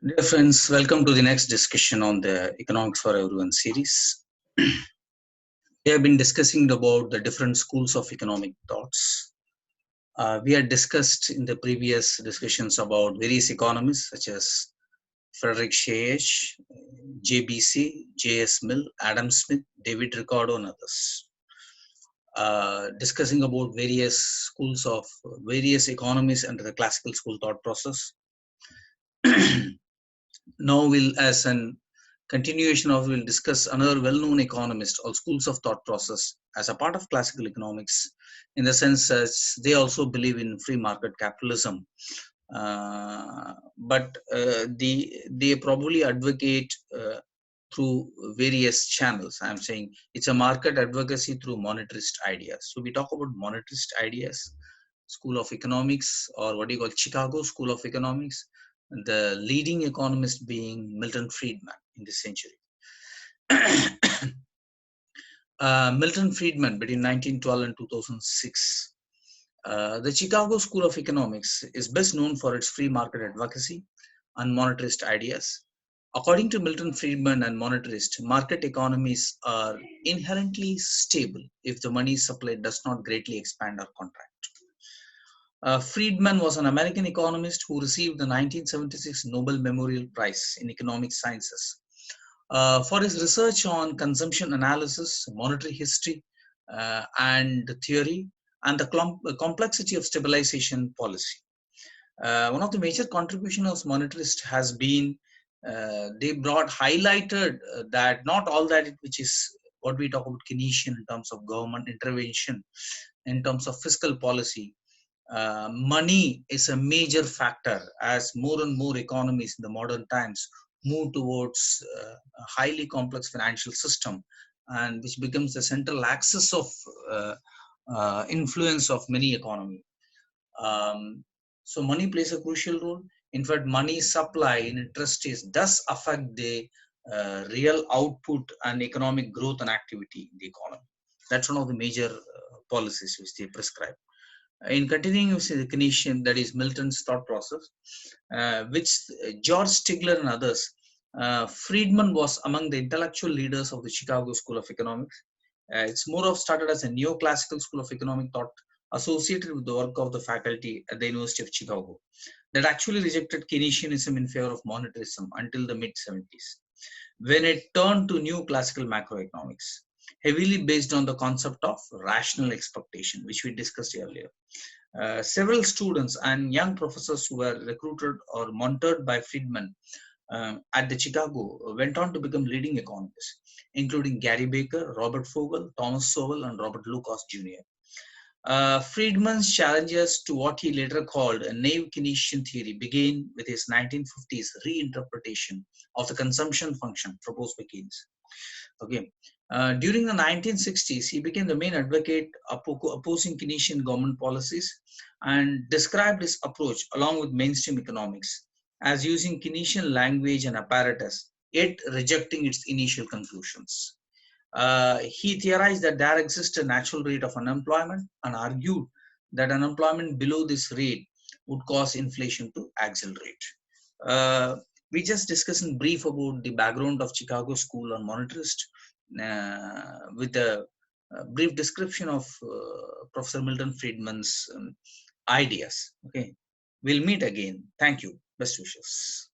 Dear friends, welcome to the next discussion on the Economics for Everyone series. We have been discussing about the different schools of economic thoughts. We had discussed in the previous discussions about various economists such as Frederick Hayek, JBC, J.S. Mill, Adam Smith, David Ricardo, and others. Discussing about various schools of various economists under the classical school thought process. Now we'll, as an continuation of, we'll discuss another well-known economist or schools of thought process as a part of classical economics, in the sense that they also believe in free market capitalism, but they probably advocate through various channels. I'm saying it's a market advocacy through monetarist ideas. So we talk about monetarist ideas, school of economics, or what do you call Chicago School of Economics, the leading economist being Milton Friedman in this century. Milton Friedman between 1912 and 2006. The Chicago School of Economics is best known for its free market advocacy and monetarist ideas. According to Milton Friedman and monetarists, market economies are inherently stable if the money supply does not greatly expand or contract. Friedman was an American economist who received the 1976 Nobel Memorial Prize in Economic Sciences for his research on consumption analysis, monetary history, and theory, and the complexity of stabilization policy. One of the major contributions of monetarists has been they highlighted that not all that which is what we talk about Keynesian in terms of government intervention, in terms of fiscal policy. Money is a major factor as more and more economies in the modern times move towards a highly complex financial system, and which becomes the central axis of influence of many economies. So money plays a crucial role. In fact, money supply in interest rates does affect the real output and economic growth and activity in the economy. That's one of the major policies which they prescribe. In continuing with the Keynesian, that is Milton's thought process, which George Stigler and others, Friedman was among the intellectual leaders of the Chicago School of Economics. It's more of started as a neoclassical school of economic thought associated with the work of the faculty at the University of Chicago that actually rejected Keynesianism in favor of monetarism until the mid 70s, when it turned to new classical macroeconomics, heavily based on the concept of rational expectation, which we discussed earlier. Several students and young professors who were recruited or mentored by Friedman at the Chicago went on to become leading economists, including Gary Baker, Robert Fogel, Thomas Sowell, and Robert Lucas Jr. Friedman's challenges to what he later called a naive Keynesian theory began with his 1950s reinterpretation of the consumption function proposed by Keynes. Okay. During the 1960s, he became the main advocate opposing Keynesian government policies and described his approach along with mainstream economics as using Keynesian language and apparatus, yet rejecting its initial conclusions. He theorized that there exists a natural rate of unemployment and argued that unemployment below this rate would cause inflation to accelerate. Uh, we just discussed in brief about the background of Chicago School on monetarist with a brief description of Professor Milton Friedman's ideas. Okay, we'll meet again. Thank you. Best wishes.